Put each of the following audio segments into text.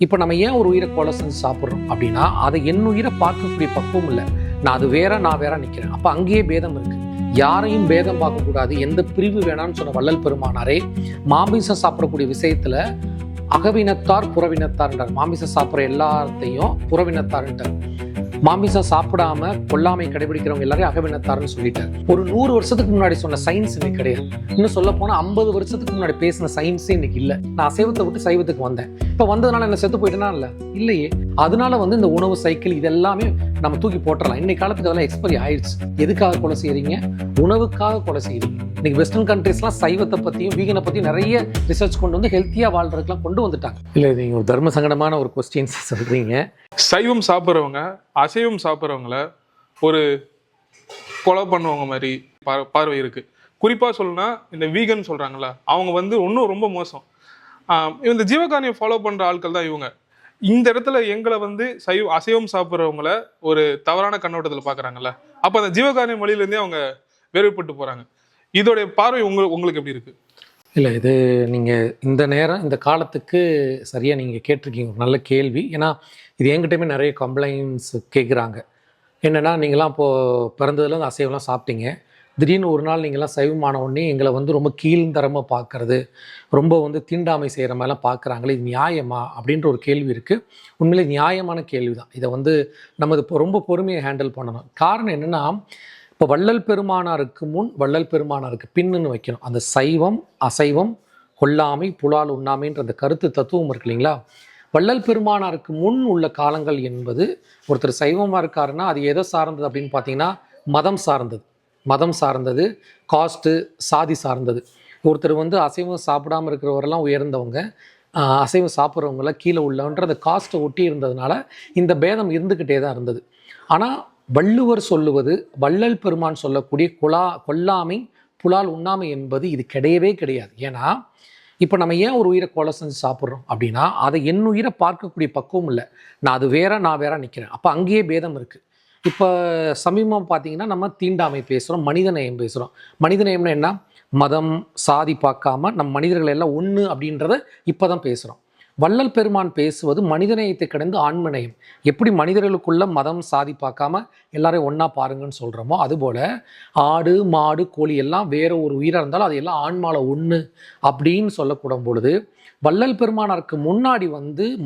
இப்போ நம்ம ஏன் ஒரு உயிரை கொலை செஞ்சு சாப்பிட்றோம் அப்படின்னா, அதை என் உயிரை பார்க்கக்கூடிய பக்குவம் இல்லை. நான் அது வேற, நான் வேற நிற்கிறேன். அப்போ அங்கேயே பேதம் இருக்கு. யாரையும் பேதம் பார்க்கக்கூடாது, எந்த பிரிவு வேணாம்னு சொன்ன வள்ளல் பெருமானாரே மாமிசம் சாப்பிடக்கூடிய விஷயத்துல அகவினத்தார் புறவினத்தார்ன்றார். மாமிசம் சாப்பிட்ற எல்லாத்தையும் புறவினத்தார்ன்றார். மாமிசம் சாப்பிடாம கொல்லாமை கடைபிடிக்கிறவங்க எல்லாரையும் அகவினத்தார்னு சொல்லிட்டார். ஒரு 100 வருஷத்துக்கு முன்னாடி சொன்ன சயின்ஸ் இன்னைக்கு கிடையாது. இன்னும் சொல்ல போனா 50 வருஷத்துக்கு முன்னாடி பேசின சயின்ஸே இன்னைக்கு இல்லை. நான் அசைவத்தை விட்டு சைவத்துக்கு வந்தேன். இப்போ வந்ததுனால என்ன செத்து போயிட்டேனா? இல்லை, இல்லையே. அதனால இந்த உணவு சைக்கிள் இதெல்லாமே நம்ம தூக்கி போட்டுடலாம். இன்னைக்கு காலத்துக்கு அதெல்லாம் எக்ஸ்பைரி ஆயிடுச்சு. எதுக்காக கொலை செய்யறீங்க? உணவுக்காக கொலை செய்யறீங்க. இன்னைக்கு வெஸ்டர்ன் கண்ட்ரீஸ்லாம் சைவத்தை பற்றியும் வீகனை பற்றியும் நிறைய ரிசர்ச் கொண்டு வந்து ஹெல்த்தியாக வாழ்றதுக்கெல்லாம் கொண்டு வந்துட்டாங்க. இல்லை, நீங்கள் ஒரு தர்ம சங்கடமான ஒரு கொஸ்டின்ஸ் சொல்றீங்க. சைவம் சாப்பிட்றவங்க அசைவம் சாப்பிட்றவங்கள ஒரு கொலை பண்ணுவாங்க மாதிரி பார்வை இருக்கு. குறிப்பாக சொல்லணும்னா இந்த வீகன் சொல்கிறாங்களா, அவங்க இன்னும் ரொம்ப மோசம். இந்த ஜீவகாரணியை ஃபாலோ பண்ணுற ஆட்கள் தான் இவங்க. இந்த இடத்துல எங்களை அசைவம் சாப்பிட்றவங்கள ஒரு தவறான கண்ணோட்டத்தில் பார்க்குறாங்கல்ல, அப்போ அந்த ஜீவகாரணிய மொழியிலேருந்தே அவங்க வேறுபட்டு போகிறாங்க. இதோடைய பார்வை உங்களுக்கு எப்படி இருக்குது? இல்லை, இது நீங்கள் இந்த நேரம் இந்த காலத்துக்கு சரியாக நீங்கள் கேட்டிருக்கீங்க. ஒரு நல்ல கேள்வி. ஏன்னா இது என்கிட்டயுமே நிறைய கம்ப்ளைண்ட்ஸ் கேட்குறாங்க. என்னென்னா, நீங்களாம் இப்போது பிறந்ததுலேருந்து அசைவம்லாம் சாப்பிட்டீங்க, திடீர்னு ஒரு நாள் நீங்கள்லாம் சைவமான உடனே எங்களை ரொம்ப கீழ்த்தரமாக பார்க்குறது, ரொம்ப தீண்டாமை செய்கிற மாதிரிலாம் பார்க்குறாங்களே, இது நியாயமா அப்படின்ற ஒரு கேள்வி இருக்குது. உண்மையிலே நியாயமான கேள்வி தான். இதை நம்ம இப்போ ரொம்ப பொறுமையை ஹேண்டில் பண்ணணும். காரணம் என்னென்னா, இப்போ வள்ளல் பெருமானாருக்கு முன் வள்ளல் பெருமானாருக்கு பின்னுன்னு வைக்கணும். அந்த சைவம் அசைவம் கொல்லாமை புலால் உண்ணாமைன்ற அந்த கருத்து தத்துவம் இருக்கு இல்லைங்களா? வள்ளல் பெருமானாருக்கு முன் உள்ள காலங்கள் என்பது, ஒருத்தர் சைவமாக இருக்காருன்னா அது எதை சார்ந்தது அப்படின்னு பார்த்தீங்கன்னா, மதம் சார்ந்தது, காஸ்ட்டு சாதி சார்ந்தது. ஒருத்தர் அசைவம் சாப்பிடாமல் இருக்கிறவரெல்லாம் உயர்ந்தவங்க, அசைவம் சாப்பிட்றவங்களாம் கீழே உள்ளவன்ற அந்த காஸ்ட்டை ஒட்டி இருந்ததுனால இந்த பேதம் இருந்துக்கிட்டே தான் இருந்தது. ஆனால் வள்ளுவர் சொல்லுவது, வள்ளல் பெருமான் சொல்லக்கூடிய கொல்லாமை புலால் உண்ணாமை என்பது இது கிடையவே கிடையாது. ஏன்னா இப்போ நம்ம ஏன் ஒரு உயிரை கொலை செஞ்சு சாப்பிட்றோம் அப்படின்னா, அதை என் உயிரை பார்க்கக்கூடிய பக்குவம் இல்லை. நான் அது வேற, நான் வேற நிற்கிறேன். அப்போ அங்கேயே பேதம் இருக்குது. இப்போ சமீபமாக பார்த்தீங்கன்னா நம்ம தீண்டாமை பேசுகிறோம், மனிதநேயம் பேசுகிறோம். மனிதநேயம்னா என்ன? மதம் சாதி பார்க்காம நம்ம மனிதர்கள் எல்லாம் ஒன்று அப்படின்றத இப்போ தான் பேசுகிறோம். வள்ளல் பெருமான் பேசுவது மனிதநேயத்தை கடந்து ஆன்மநேயம். எப்படி மனிதர்களுக்குள்ள மதம் சாதி பார்க்காம எல்லாரையும் ஒன்றா பாருங்கன்னு சொல்கிறோமோ, அதுபோல் ஆடு மாடு கோழி எல்லாம் வேற ஒரு உயிராக இருந்தாலும் அது எல்லாம் ஆன்மால ஒன்று அப்படின்னு சொல்லக்கூடும் பொழுது, வள்ளல் பெருமானாருக்கு முன்னாடி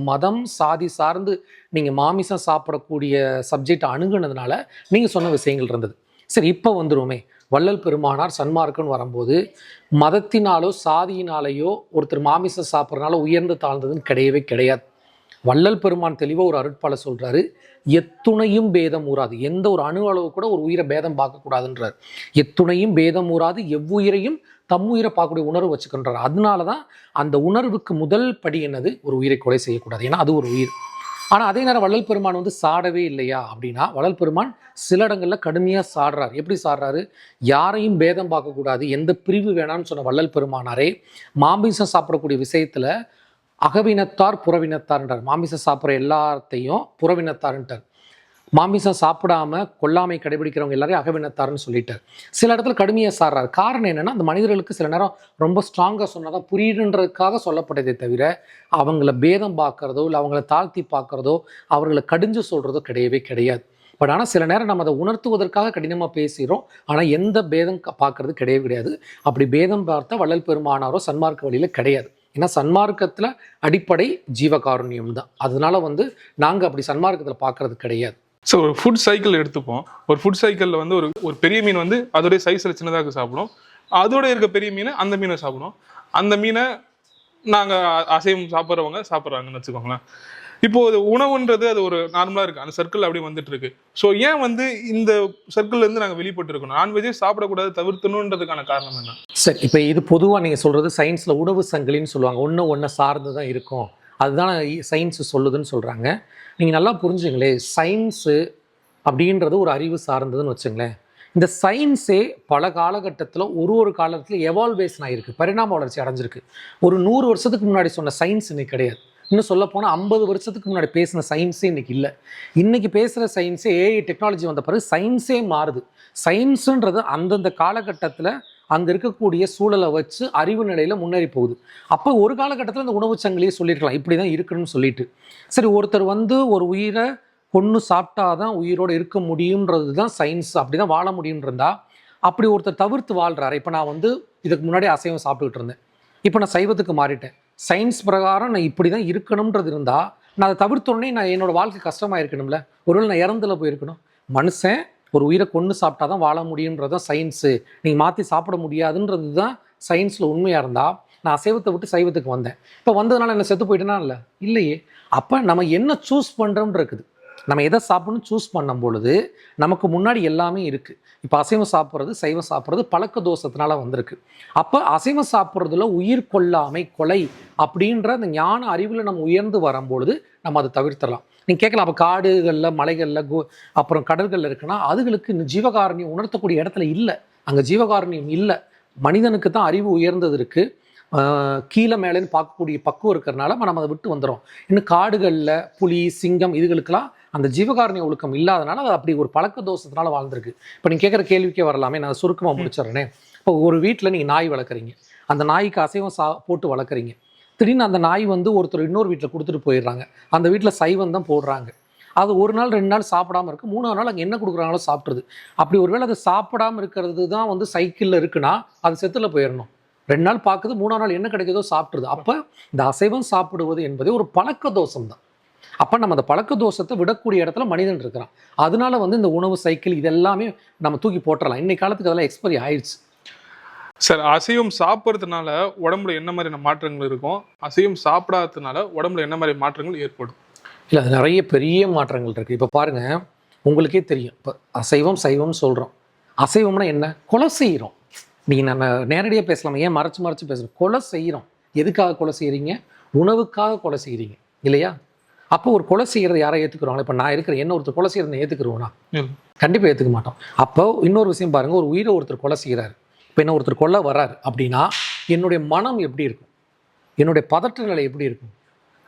மதம் சாதி சார்ந்து நீங்கள் மாமிசம் சாப்பிடக்கூடிய சப்ஜெக்ட் அணுகுனதுனால நீங்கள் சொன்ன விஷயங்கள் இருந்தது. சரி, இப்போ வந்துருமே. வள்ளல் பெருமானார் சன்மார்க்கன்னு வரும்போது மதத்தினாலோ சாதியினாலேயோ ஒருத்தர் மாமிசம் சாப்பிட்றதுனால உயர்ந்து தாழ்ந்ததுன்னு கிடையவே கிடையாது. வள்ளல் பெருமான் தெளிவாக ஒரு அருட்பாலை சொல்கிறாரு, எத்துணையும் பேதம் ஊறாது. எந்த ஒரு அணு அளவு கூட ஒரு உயிரை பேதம் பார்க்கக்கூடாதுன்றார். எத்துணையும் பேதம் ஊறாது, எவ்வுயிரையும் தம்முயிரை பார்க்கக்கூடிய உணர்வு வச்சுக்கின்றார். அதனால தான் அந்த உணர்வுக்கு முதல் படி என்னது? ஒரு உயிரை கொலை செய்யக்கூடாது. ஏன்னா அது ஒரு உயிர். ஆனால் அதே நேரம் வள்ளல் பெருமான் சாடவே இல்லையா அப்படின்னா, வள்ளல் பெருமான் சில இடங்களில் கடுமையாக சாடுறார். எப்படி சாடுறாரு? யாரையும் பேதம் பார்க்கக்கூடாது, எந்த பிரிவு வேணாம்னு சொன்ன வள்ளல் பெருமானாரே மாமிசம் சாப்பிடக்கூடிய விஷயத்தில் அகவினத்தார் புறவினத்தார்ன்றார். மாமிசம் சாப்பிட்ற எல்லாத்தையும் புறவினத்தார்ன்றார். மாமிசம் சாப்பிடாம கொல்லாமை கடைபிடிக்கிறவங்க எல்லாரையும் அகவினத்தார்னு சொல்லிட்டார். சில இடத்துல கடுமையாக சாடுறாரு. காரணம் என்னென்னா, அந்த மனிதர்களுக்கு சில நேரம் ரொம்ப ஸ்ட்ராங்காக சொன்னதான் புரியுன்றதுக்காக சொல்லப்பட்டதே தவிர அவங்கள பேதம் பார்க்குறதோ இல்லை அவங்கள தாழ்த்தி பார்க்குறதோ அவர்களை கடிஞ்சு சொல்கிறதோ கிடையவே கிடையாது. பட் ஆனால் சில நேரம் நம்ம அதை உணர்த்துவதற்காக கடினமாக பேசுகிறோம். ஆனால் எந்த பேதம் பார்க்கறது கிடையவே கிடையாது. அப்படி பேதம் பார்த்தா வள்ளல் பெருமானாரோ சன்மார்க்க வழியில் கிடையாது. ஏன்னா சன்மார்க்கத்தில் அடிப்படை ஜீவகாருண்யம் தான். அதனால நாங்கள் அப்படி சன்மார்க்கத்தில் பார்க்கறது கிடையாது. ஸோ ஒரு ஃபுட் சைக்கிள் எடுத்துப்போம். ஒரு ஃபுட் சைக்கிளில் ஒரு பெரிய மீன் அதோடைய சைஸில் சின்னதாக சாப்பிடும். அதோட இருக்க பெரிய மீனை அந்த மீனை சாப்பிடும். அந்த மீனை நாங்கள் அசைவம் சாப்பிட்றவங்க சாப்பிட்றாங்கன்னு வச்சுக்கோங்களேன். இப்போது உணவுன்றது அது ஒரு நார்மலாக இருக்குது, அந்த சர்க்கிள் அப்படி வந்துட்டு இருக்கு. ஸோ ஏன் இந்த சர்க்கிள்லேருந்து நாங்கள் வெளிப்பட்டு இருக்கணும்? நான்வெஜ்ஜே சாப்பிடக்கூடாது, தவிர்த்தணுன்றதுக்கான காரணம் என்ன? சரி, இப்போ இது பொதுவாக நீங்கள் சொல்கிறது சயின்ஸில் உணவு சங்கிலின்னு சொல்லுவாங்க. ஒன்று சார்ந்து தான் இருக்கும், அதுதான் சயின்ஸு சொல்லுதுன்னு சொல்கிறாங்க. நீங்கள் நல்லா புரிஞ்சுங்களே, சயின்ஸு அப்படின்றது ஒரு அறிவு சார்ந்ததுன்னு வச்சுங்களேன். இந்த சயின்ஸே பல காலகட்டத்தில் ஒரு காலத்தில் எவால்வேஷன் ஆகிருக்கு, பரிணாம வளர்ச்சி அடைஞ்சிருக்கு. ஒரு 100 வருஷத்துக்கு முன்னாடி சொன்ன சயின்ஸ் இன்னைக்கு கிடையாது. இன்னும் சொல்ல போனால் 50 வருஷத்துக்கு முன்னாடி பேசின சயின்ஸே இன்னைக்கு இல்லை. இன்னைக்கு பேசுகிற சயின்ஸே ஏஐ டெக்னாலஜி வந்த பிறகு சயின்ஸே மாறுது. சயின்ஸுன்றது அந்தந்த காலகட்டத்தில் அங்கே இருக்கக்கூடிய சூழலை வச்சு அறிவு நிலையில் முன்னேறி போகுது. அப்போ ஒரு காலகட்டத்தில் இந்த உணவு சங்கிலியே சொல்லியிருக்கலாம் இப்படி தான் இருக்கணும்னு சொல்லிட்டு. சரி, ஒருத்தர் வந்து ஒரு உயிரை கொன்று சாப்பிட்டாதான் உயிரோடு இருக்க முடியுன்றது தான் சயின்ஸ், அப்படி தான் வாழ முடியுன்றதா அப்படி ஒருத்தர் தவிர்த்து வாழ்கிறாரு. இப்போ நான் வந்து இதுக்கு முன்னாடி அசைவம் சாப்பிட்டுக்கிட்டு இருந்தேன், இப்போ நான் சைவத்துக்கு மாறிட்டேன். சயின்ஸ் பிரகாரம் நான் இப்படி தான் இருக்கணுன்றது இருந்தால் நான் அதை தவிர்த்தோடனே நான் என்னோட வாழ்க்கை கஷ்டமாக இருக்கணும்ல. ஒருவேளை நான் இறந்துல போயிருக்கணும். மனுஷன் ஒரு உயிரை கொன்று சாப்பிட்டா தான் வாழ முடியுன்றது தான் சயின்ஸு. நீங்கள் மாற்றி சாப்பிட முடியாதுன்றது தான் சயின்ஸில் உண்மையாக இருந்தால் நான் அசைவத்தை விட்டு சைவத்துக்கு வந்தேன். இப்போ வந்ததுனால என்ன செத்து போயிட்டேனா? இல்லை, இல்லையே. அப்போ நம்ம என்ன சூஸ் பண்ணுறோம்னு இருக்குது. நம்ம எதை சாப்பிடணும் சூஸ் பண்ணும் பொழுது நமக்கு முன்னாடி எல்லாமே இருக்குது. இப்போ அசைவம் சாப்பிட்றது சைவம் சாப்பிட்றது பழக்க தோஷத்தினால வந்திருக்கு. அப்போ அசைவம் சாப்பிட்றதுல உயிர் கொல்லாமை, கொலை அப்படின்ற அந்த ஞான அறிவில் நம்ம உயர்ந்து வரும்பொழுது நம்ம அதை தவிர்த்தரலாம். நீங்கள் கேட்கலாம், அப்போ காடுகளில் மலைகளில் அப்புறம் கடல்களில் இருக்குன்னா அதுகளுக்கு ஜீவகாரணியம் உணர்த்தக்கூடிய இடத்துல இல்லை. அங்கே ஜீவகாரணியம் இல்லை. மனிதனுக்கு தான் அறிவு உயர்ந்தது இருக்குது, கீழே மேலேன்னு பார்க்கக்கூடிய பக்குவம் இருக்கிறனால நம்ம அதை விட்டு வந்துடும். இன்னும் காடுகளில் புலி, சிங்கம் இதுகளுக்கெல்லாம் அந்த ஜீவகாரணிய ஒழுக்கம் இல்லாதனால அது அப்படி ஒரு பழக்க தோஷத்தினால வாழ்ந்துருக்கு. இப்போ நீங்கள் கேட்குற கேள்விக்கே வரலாமே, நான் சுருக்கமாக முடிச்சிடறேனே. இப்போ ஒரு வீட்டில் நீங்கள் நாய் வளர்க்குறீங்க, அந்த நாய்க்கு அசைவம் போட்டு வளர்க்குறீங்க. திடீர்னு அந்த நாய் வந்து ஒருத்தர் இன்னொரு வீட்டில் கொடுத்துட்டு போயிடுறாங்க. அந்த வீட்டில் சைவம் தான் போடுறாங்க. அது ஒரு நாள் 2 நாள் சாப்பிடாமல் இருக்குது, 3ஆவது நாள் அங்கே என்ன கொடுக்குறாங்களோ சாப்பிட்றது. அப்படி ஒருவேளை அது சாப்பிடாமல் இருக்கிறது தான் வந்து சைக்கிளில் இருக்குன்னா அது செத்துல போயிடணும். 2 நாள் பார்க்குது, 3ஆவது நாள் என்ன கிடைக்குதோ சாப்பிட்றது. அப்போ இந்த அசைவம் சாப்பிடுவது என்பதே ஒரு பழக்க தோஷம் தான். அப்போ நம்ம அந்த பழக்க தோஷத்தை விடக்கூடிய இடத்துல மனிதன் இருக்கிறான். அதனால வந்து இந்த உணவு சைக்கிள் இதெல்லாமே நம்ம தூக்கி போட்டுடலாம். இன்னைக்கு காலத்துக்கு அதெல்லாம் எக்ஸ்பைரி ஆயிடுச்சு. சார், அசைவம் சாப்பிட்றதுனால உடம்புல என்ன மாதிரியான மாற்றங்கள் இருக்கும், அசைவம் சாப்பிடாததுனால உடம்புல என்ன மாதிரி மாற்றங்கள் ஏற்படும்? இல்லை, அது நிறைய பெரிய மாற்றங்கள் இருக்குது. இப்போ பாருங்கள், உங்களுக்கே தெரியும். இப்போ அசைவம் சைவம்னு சொல்கிறோம். அசைவம்னா என்ன? கொலை செய்கிறோம். நீங்கள் நம்ம நேரடியாக பேசலாம், ஏன் மறைச்சு மறைச்சு பேசுகிறோம்? கொலை செய்கிறோம். எதுக்காக கொலை செய்கிறீங்க? உணவுக்காக கொலை செய்கிறீங்க இல்லையா? அப்போ ஒரு கொலை செய்கிறத யாரை ஏற்றுக்குறோம்? இப்போ நான் இருக்கிறேன், என்ன ஒருத்தர் கொலை செய்கிறத ஏற்றுக்குருவோனா? கண்டிப்பாக ஏற்றுக்க மாட்டோம். அப்போ இன்னொரு விஷயம் பாருங்கள், ஒரு உயிரை ஒருத்தர் கொலை செய்கிறாரு. இப்போ என்ன ஒருத்தர் கொல்ல வர்றாரு அப்படின்னா என்னுடைய மனம் எப்படி இருக்கும்? என்னுடைய பதற்ற நிலை எப்படி இருக்கும்?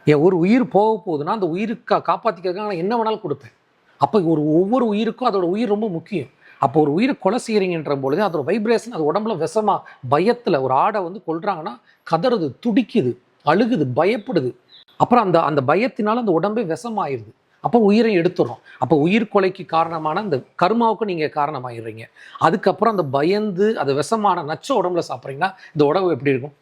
என் ஒரு உயிர் போக போகுதுன்னா அந்த உயிருக்கு காப்பாற்றிக்கிறதுக்காக நான் என்ன வேணாலும் கொடுப்பேன். அப்போ ஒவ்வொரு உயிருக்கும் அதோட உயிர் ரொம்ப முக்கியம். அப்போ ஒரு உயிரை கொலை செய்கிறீங்கன்ற பொழுது அதோட வைப்ரேஷன் அது உடம்புல விஷமாக, பயத்தில் ஒரு ஆடை வந்து கொல்றாங்கன்னா கதறுது, துடிக்குது, அழுகுது, பயப்படுது. அப்புறம் அந்த பயத்தினால அந்த உடம்பே விஷமாயிருது. அப்போ உயிரை எடுத்துடுறோம். அப்போ உயிர் கொலைக்கு காரணமான அந்த கர்மாவுக்கு நீங்கள் காரணமாகிடுறீங்க. அதுக்கப்புறம் அந்த பயந்து அது விஷமான நச்ச உடம்புல சாப்பிட்றீங்கன்னா இந்த உடம்பு எப்படி இருக்கும்?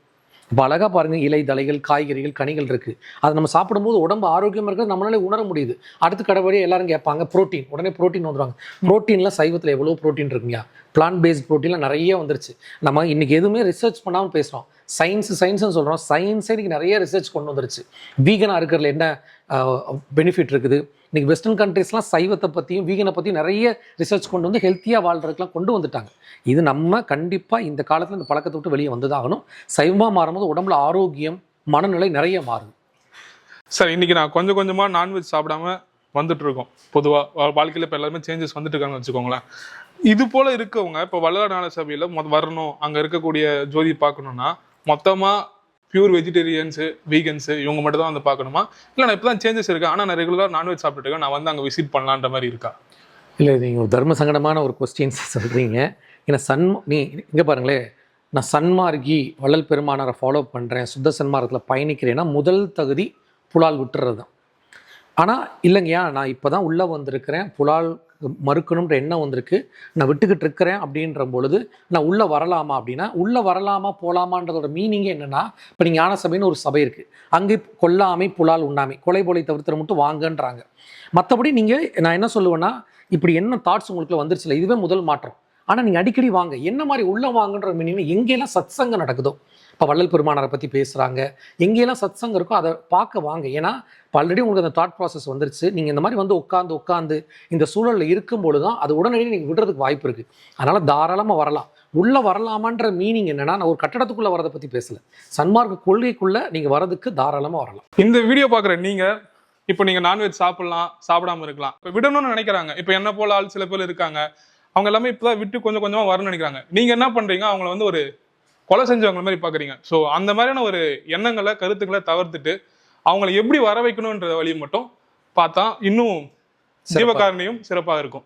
இப்போ அழகாக பாருங்கள், இலை தழைகள், காய்கறிகள், கனிகள் இருக்குது. அதை நம்ம சாப்பிடும்போது உடம்பு ஆரோக்கியமாக இருக்கிறது நம்மளாலே உணர முடியுது. அடுத்து கடவுளியே எல்லாரும் கேட்பாங்க புரோட்டீன், உடனே புரோட்டீன் வந்துடுவாங்க. புரோட்டீனில் சைவத்தில் எவ்வளோ புரோட்டீன் இருக்குங்க, பிளான்ட் பேஸ்ட் புரோட்டீன்லாம் நிறைய வந்துருச்சு. நம்ம இன்றைக்கி எதுவுமே ரிசர்ச் பண்ணாமல் பேசுகிறோம். சயின்ஸ்னு சொல்கிறோம். சயின்ஸே இன்றைக்கி நிறைய ரிசர்ச் கொண்டு வந்துருச்சு. வீகனாக இருக்கிறதுல என்ன பெனிஃபிட் இருக்குது? இன்றைக்கி வெஸ்டர்ன் கண்ட்ரீஸ்லாம் சைவத்தை பற்றியும் வீகனை பற்றியும் நிறைய ரிசர்ச் கொண்டு வந்து ஹெல்த்தியாக வாழ்கிறதுக்கெலாம் கொண்டு வந்துட்டாங்க. இது நம்ம கண்டிப்பாக இந்த காலத்தில் இந்த பழக்கத்தை விட்டு வெளியே வந்துதாகணும். சைவமாக மாறும்போது உடம்புல ஆரோக்கியம், மனநிலை நிறைய மாறுது. சார், இன்றைக்கி நான் கொஞ்சம் கொஞ்சமாக நான்வெஜ் சாப்பிடாம வந்துட்டுருக்கோம். பொதுவாக வாழ்க்கையில் இப்போ எல்லாருமே சேஞ்சஸ் வந்துட்டு இருக்காங்கன்னு வச்சுக்கோங்களேன். இது போல் இருக்கவங்க இப்போ வள்ளலார் ஞான சபையில் வரணும், அங்கே இருக்கக்கூடிய ஜோதி பார்க்கணுன்னா மொத்தமாக பியூர் வெஜிடேரியன்ஸு, வீகன்ஸு இவங்க மட்டும் தான் வந்து பார்க்கணுமா? இல்லை நான் இப்போ தான் சேஞ்சஸ் இருக்கேன், ஆனால் நான் ரெகுலராக நான்வெஜ் சாப்பிட்டுருக்கேன், நான் வந்து அங்கே விசிட் பண்ணலான்ற மாதிரி இருக்கா? இல்லை, நீங்கள் ஒரு தர்ம சங்கடமான ஒரு கொஸ்டின்ஸ் சொல்கிறீங்க. ஏன்னா நீ இங்கே பாருங்களேன், நான் சன்மார்கி வள்ளல் பெருமானாரை ஃபாலோ பண்ணுறேன், சுத்த சன்மார்க்கத்தில் பயணிக்கிறேன்னா முதல் தகுதி புலால் விட்டுறது தான். ஆனால் இல்லைங்கய்யா, நான் இப்போ தான் உள்ளே வந்திருக்கிறேன், புலால் மறுக்கணுன்ற எண்ணம் வந்திருக்கு, நான் விட்டுக்கிட்டு இருக்கிறேன் அப்படின்ற பொழுது நான் உள்ளே வரலாமா அப்படின்னா, உள்ளே வரலாமா போகலாமான்றதோட மீனிங்கே என்னென்னா, இப்போ நீங்கள் ஞான சபைன்னு ஒரு சபை இருக்குது, அங்கே கொல்லாமை புலால் உண்ணாமை, கொலை போலை தவிர்த்துற மட்டும் வாங்கன்றாங்க. மற்றபடி நீங்கள் நான் என்ன சொல்லுவேன்னா, இப்படி என்ன தாட்ஸ் உங்களுக்குள்ள வந்துருச்சுல, இதுவே முதல் மாற்றம். ஆனால் நீங்கள் அடிக்கடி வாங்க, என்ன மாதிரி உள்ளே வாங்கன்ற மீனிங் எங்கேயெல்லாம் சத்சங்கம் நடக்குதோ, இப்போ வள்ளல் பெருமானாரை பற்றி பேசுகிறாங்க, எங்கேயெல்லாம் சத்சங்கம் இருக்கோ அதை பார்க்க வாங்க. ஏன்னா இப்போ ஆல்ரெடி உங்களுக்கு அந்த தாட் ப்ராசஸ் வந்துருச்சு. நீங்கள் இந்த மாதிரி வந்து உட்காந்து இந்த சூழலில் இருக்கும்போது தான் அது உடனடியாக நீங்கள் விடுறதுக்கு வாய்ப்பு இருக்குது. அதனால் தாராளமாக வரலாம். உள்ளே வரலாமான்ற மீனிங் என்னென்னா, நான் ஒரு கட்டடத்துக்குள்ளே வரதை பற்றி பேசலை, சன்மார்க்க கொள்கைக்குள்ளே நீங்கள் வரதுக்கு தாராளமாக வரலாம். இந்த வீடியோ பார்க்குற நீங்கள் இப்போ நீங்கள் நான்வெஜ் சாப்பிட்லாம், சாப்பிடாம இருக்கலாம், இப்போ விடணும்னு நினைக்கிறாங்க. இப்போ என்ன போல ஆள் சில பேர் இருக்காங்க, அவங்க எல்லாமே இப்போ தான் விட்டு கொஞ்சம் கொஞ்சமாக வரணும்னு நினைக்கிறாங்க. நீங்கள் என்ன பண்ணுறீங்க, அவங்கள வந்து ஒரு கொலை செஞ்சவங்க மாதிரி பார்க்குறீங்க. ஸோ அந்த மாதிரியான ஒரு எண்ணங்களை, கருத்துக்களை தவிர்த்துட்டு அவங்களை எப்படி வர வைக்கணுன்ற வழியை மட்டும் பார்த்தா இன்னும் ஜீவகாரணியும் சிறப்பாக இருக்கும்.